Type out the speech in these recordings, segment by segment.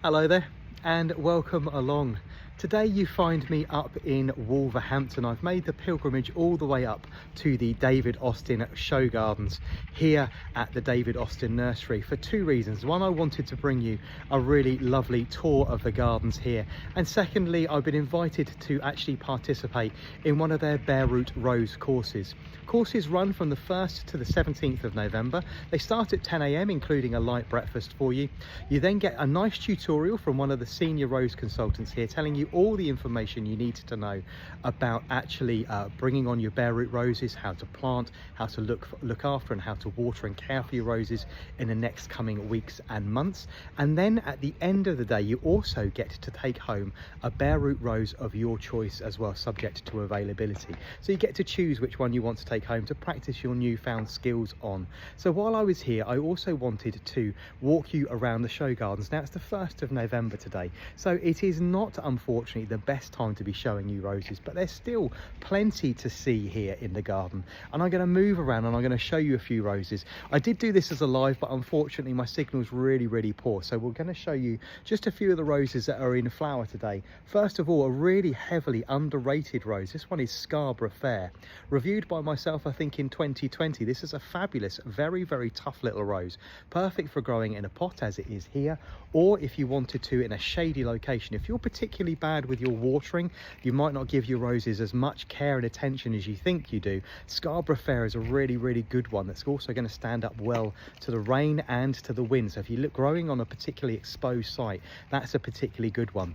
Hello there and welcome along. Today you find me up in Wolverhampton. I've made the pilgrimage all the way up to the David Austin Show Gardens here at the David Austin Nursery for two reasons. One, I wanted to bring you a really lovely tour of the gardens here, and secondly, I've been invited to actually participate in one of their bare root rose courses. Courses run from the 1st to the 17th of November. They start at 10 AM, including a light breakfast for you. You then get a nice tutorial from one of the senior rose consultants here, telling you all the information you need to know about actually bringing on your bare root roses, how to plant, how to look after and how to water and care for your roses in the next coming weeks and months. And then at the end of the day, you also get to take home a bare root rose of your choice as well, subject to availability. So you get to choose which one you want to take home to practice your newfound skills on. So while I was here, I also wanted to walk you around the show gardens. Now it's the 1st of November today, so it is not unfortunately the best time to be showing you roses, but there's still plenty to see here in the garden, and I'm going to move around and I'm going to show you a few roses. I did do this as a live, but unfortunately my signal's really poor, so we're going to show you just a few of the roses that are in flower today. First of all, a really heavily underrated rose. This one is Scarborough Fair, reviewed by myself I think in 2020. This is a fabulous, very tough little rose, perfect for growing in a pot as it is here, or if you wanted to in a shady location. If you're particularly bad with your watering, you might not give your roses as much care and attention as you think you do, Scarborough Fair is a really good one that's also going to stand up well to the rain and to the wind. So if you look growing on a particularly exposed site, that's a particularly good one.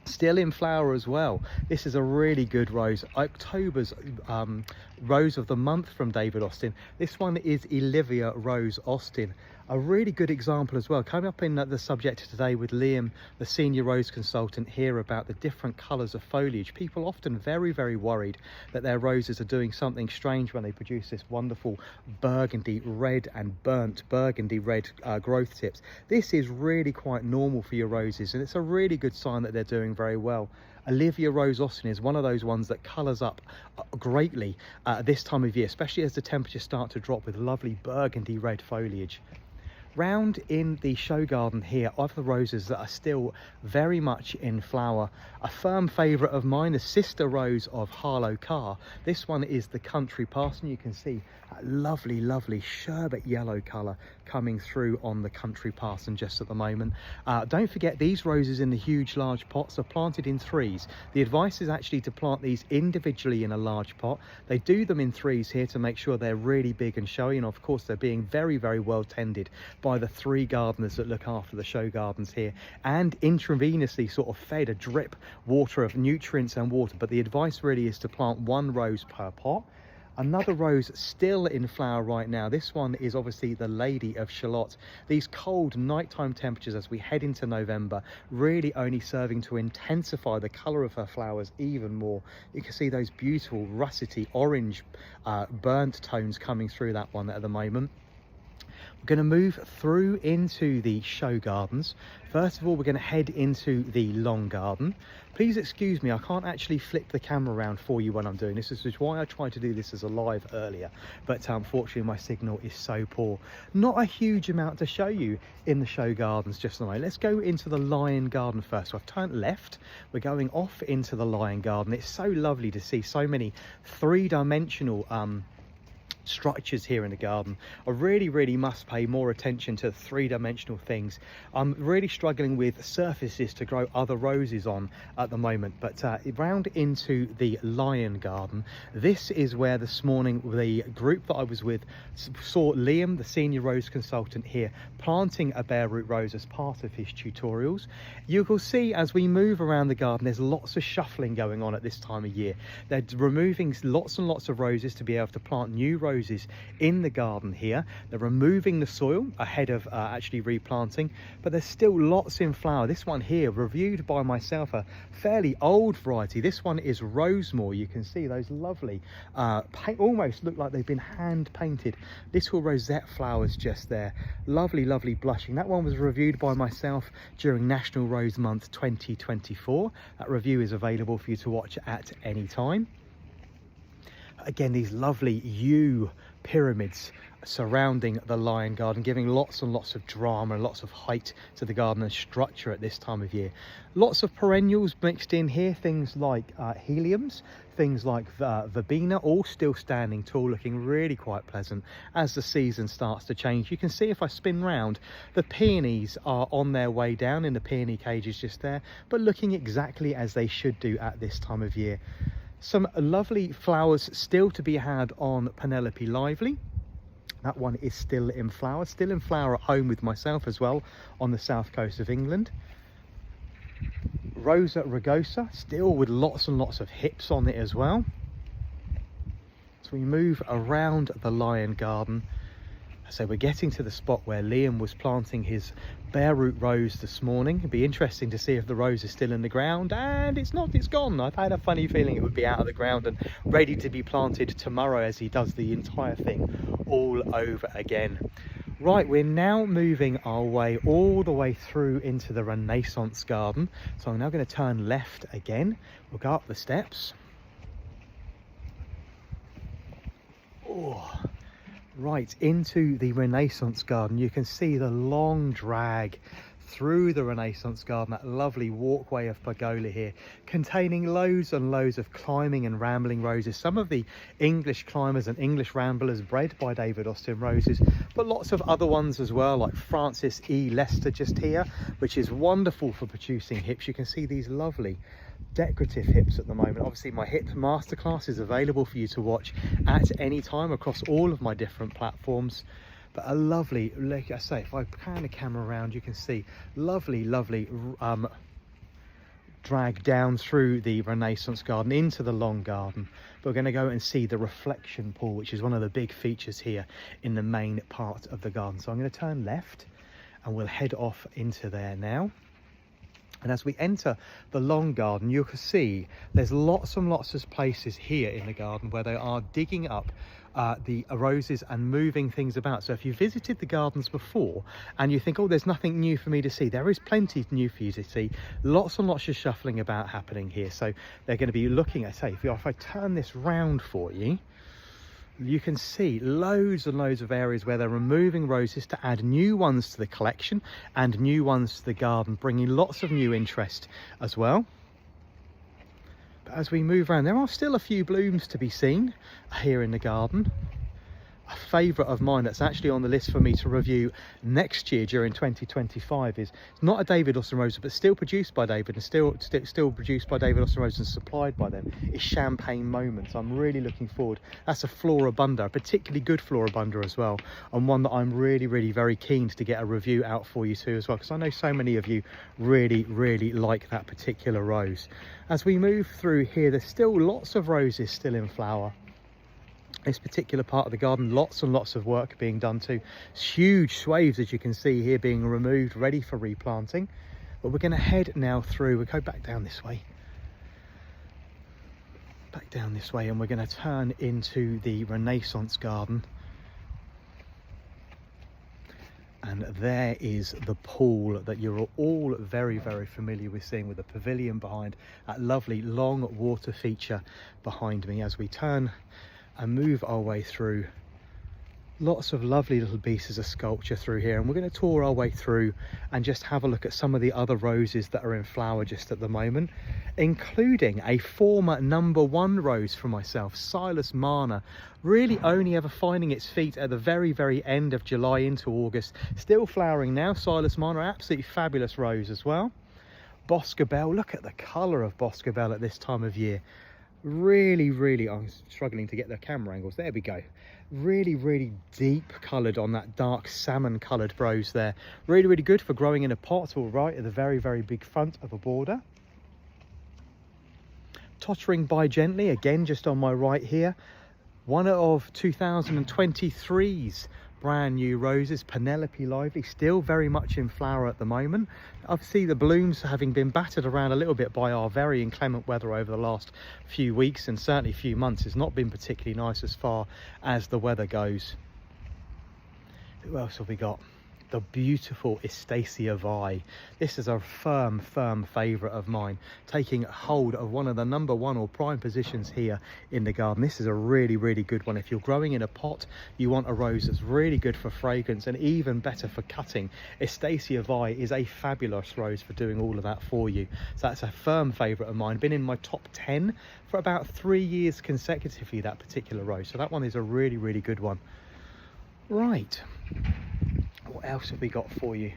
Still in flower as well, this is a really good rose, October's rose of the month from David Austin. This one is Olivia Rose Austin, a really good example as well. Coming up in the subject today with Liam, the senior rose consultant here, about the different colours of foliage. People often very worried that their roses are doing something strange when they produce this wonderful burgundy red and burnt burgundy red growth tips. This is really quite normal for your roses, and it's a really good sign that they're doing very well. Olivia Rose Austin is one of those ones that colours up greatly this time of year, especially as the temperatures start to drop, with lovely burgundy red foliage. Round in the show garden here are the roses that are still very much in flower. A firm favourite of mine, the sister rose of Harlow Carr. This one is the Country Parson. You can see that lovely sherbet yellow colour coming through on the Country Parson just at the moment. Don't forget, these roses in the huge large pots are planted in threes. The advice is actually to plant these individually in a large pot. They do them in threes here to make sure they're really big and showy, and of course they're being very well tended by the 3 gardeners that look after the show gardens here, and intravenously sort of fed a drip water of nutrients and water. But the advice really is to plant 1 rose per pot. Another rose still in flower right now, this one is obviously the Lady of Shalott. These cold nighttime temperatures as we head into November really only serving to intensify the colour of her flowers even more. You can see those beautiful russety orange burnt tones coming through that one at the moment. We're going to move through into the show gardens. First of all, we're going to head into the long garden. Please excuse me, I can't actually flip the camera around for you when I'm doing this. This is why I tried to do this as a live earlier, but unfortunately my signal is so poor. Not a huge amount to show you in the show gardens just now. Let's go into the lion garden first. So I've turned left, we're going off into the lion garden. It's so lovely to see so many three-dimensional structures here in the garden. I really must pay more attention to three-dimensional things. I'm really struggling with surfaces to grow other roses on at the moment, but round into the lion garden, this is where this morning the group that I was with saw Liam, the senior rose consultant here, planting a bare root rose as part of his tutorials. You will see as we move around the garden there's lots of shuffling going on at this time of year. They're removing lots and lots of roses to be able to plant new roses in the garden here. They're removing the soil ahead of actually replanting, but there's still lots in flower. This one here, reviewed by myself, a fairly old variety. This one is Rosemore. You can see those lovely almost look like they've been hand painted little rosette flowers just there. Lovely blushing. That one was reviewed by myself during National Rose Month 2024. That review is available for you to watch at any time. Again, these lovely yew pyramids surrounding the lion garden, giving lots and lots of drama and lots of height to the garden and structure at this time of year. Lots of perennials mixed in here, things like heliums, things like verbena, all still standing tall, looking really quite pleasant as the season starts to change. You can see if I spin round, the peonies are on their way down in the peony cages just there, but looking exactly as they should do at this time of year. Some lovely flowers still to be had on Penelope Lively. That one is still in flower at home with myself as well on the south coast of England. Rosa rugosa, still with lots and lots of hips on it as well. So we move around the lion garden. So we're getting to the spot where Liam was planting his bare root rose this morning. It'd be interesting to see if the rose is still in the ground, and it's not, it's gone. I've had a funny feeling it would be out of the ground and ready to be planted tomorrow as he does the entire thing all over again. Right, we're now moving our way all the way through into the Renaissance garden. So I'm now going to turn left again. We'll go up the steps. Oh, right into the Renaissance garden. You can see the long drag through the Renaissance garden, that lovely walkway of pergola here, containing loads and loads of climbing and rambling roses. Some of the English climbers and English ramblers bred by David Austin roses, but lots of other ones as well, like Francis E. Lester just here, which is wonderful for producing hips. You can see these lovely decorative hips at the moment. Obviously my hip masterclass is available for you to watch at any time across all of my different platforms. But a lovely, like I say, if I pan the camera around, you can see lovely drag down through the Renaissance garden into the long garden. But we're going to go and see the reflection pool, which is one of the big features here in the main part of the garden. So I'm going to turn left and we'll head off into there now. And as we enter the long garden, you can see there's lots and lots of places here in the garden where they are digging up the roses and moving things about. So if you visited the gardens before and you think, oh, there's nothing new for me to see, there is plenty new for you to see. Lots and lots of shuffling about happening here. So they're going to be looking at, say, if I turn this round for you, you can see loads and loads of areas where they're removing roses to add new ones to the collection and new ones to the garden, bringing lots of new interest as well. But as we move around, there are still a few blooms to be seen here in the garden. A favourite of mine that's actually on the list for me to review next year during 2025 is not a David Austin rose, but still produced by David and still produced by David Austin Rose and supplied by them, is Champagne Moments. I'm really looking forward. That's a floribunda, a particularly good floribunda as well, and one that I'm really very keen to get a review out for you too as well, because I know so many of you really like that particular rose. As we move through here, there's still lots of roses still in flower. This particular part of the garden, lots and lots of work being done to. Huge swathes, as you can see here, being removed, ready for replanting. But we're going to head now through. We'll go back down this way. Back down this way, and we're going to turn into the Renaissance garden. And there is the pool that you're all very familiar with seeing, with the pavilion behind, that lovely long water feature behind me. As we turn and move our way through, lots of lovely little pieces of sculpture through here, and we're going to tour our way through and just have a look at some of the other roses that are in flower just at the moment, including a former #1 rose for myself, Silas Marner, really only ever finding its feet at the very end of July into August. Still flowering now, Silas Marner, absolutely fabulous rose as well. Boscobel, look at the colour of Boscobel at this time of year. Really, I'm struggling to get the camera angles. There we go. Really deep coloured on that dark salmon coloured rose there. Really good for growing in a pot or right at the very big front of a border. Tottering by gently, again just on my right here. One of 2023's brand new roses, Penelope Lively, still very much in flower at the moment. Obviously the blooms having been battered around a little bit by our very inclement weather over the last few weeks and certainly few months. It's not been particularly nice as far as the weather goes. Who else have we got? the beautiful Estacia Vi. This is a firm favourite of mine, taking hold of one of the #1 or prime positions here in the garden. This is a really good one. If you're growing in a pot, you want a rose that's really good for fragrance and even better for cutting. Estacia Vi is a fabulous rose for doing all of that for you. So that's a firm favourite of mine. Been in my top 10 for about 3 years consecutively, that particular rose. So that one is a really good one. Right, what else have we got for you?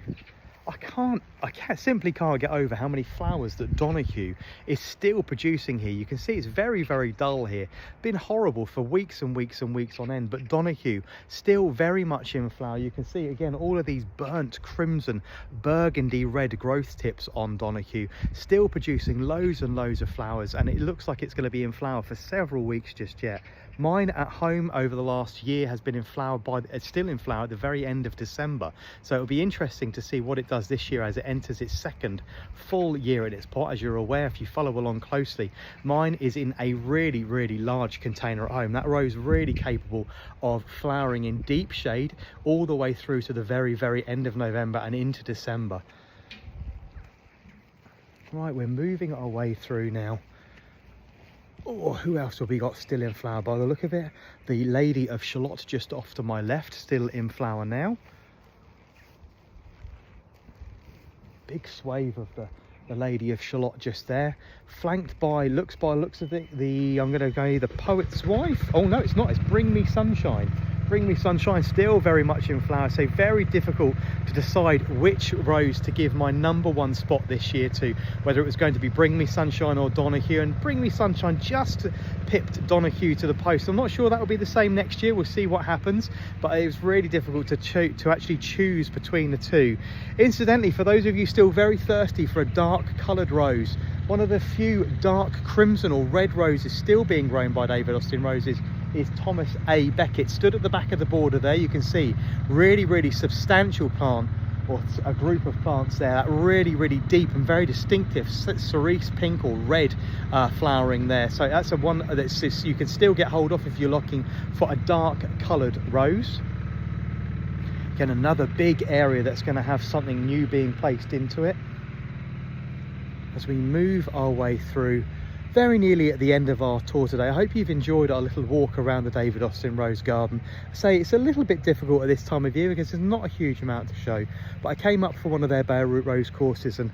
I simply can't get over how many flowers that Donu is still producing here. You can see it's very dull here. Been horrible for weeks and weeks on end, but Donu still very much in flower. You can see again all of these burnt crimson, burgundy red growth tips on Donu, still producing loads and loads of flowers, and it looks like it's going to be in flower for several weeks just yet. Mine at home over the last year has been in flower it's still in flower at the very end of December. So it'll be interesting to see what it does this year as it enters its second full year in its pot. As you're aware, if you follow along closely, mine is in a really large container at home. That rose really capable of flowering in deep shade all the way through to the very end of November and into December. Right, we're moving our way through now. Oh, who else have we got still in flower by the look of it? The Lady of Shalott just off to my left, still in flower now. Big swathe of the Lady of Shalott just there, flanked by looks of it, I'm going to go the Poet's Wife. Oh no, it's not, it's Bring Me Sunshine. Bring Me Sunshine still very much in flower, so very difficult to decide which rose to give my #1 spot this year to, whether it was going to be Bring Me Sunshine or Donu, and Bring Me Sunshine just pipped Donu to the post. I'm not sure that will be the same next year, we'll see what happens, but it was really difficult to actually choose between the two. Incidentally, for those of you still very thirsty for a dark coloured rose, one of the few dark crimson or red roses still being grown by David Austin Roses is Thomas A. Beckett. Stood at the back of the border there, you can see really substantial plant, or a group of plants there, that really deep and very distinctive cerise pink or red flowering there. So that's a one that you can still get hold of if you're looking for a dark coloured rose. Again, another big area that's going to have something new being placed into it. As we move our way through, very nearly at the end of our tour today. I hope you've enjoyed our little walk around the David Austin Rose Garden. I say it's a little bit difficult at this time of year because there's not a huge amount to show, but I came up for one of their Beirut Rose courses and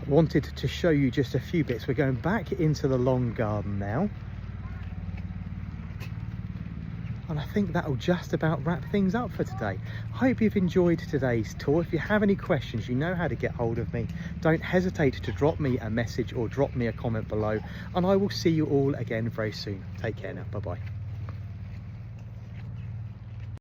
wanted to show you just a few bits. We're going back into the long garden now, and I think that'll just about wrap things up for today. I hope you've enjoyed today's tour. If you have any questions, you know how to get hold of me. Don't hesitate to drop me a message or drop me a comment below, and I will see you all again very soon. Take care now. Bye bye.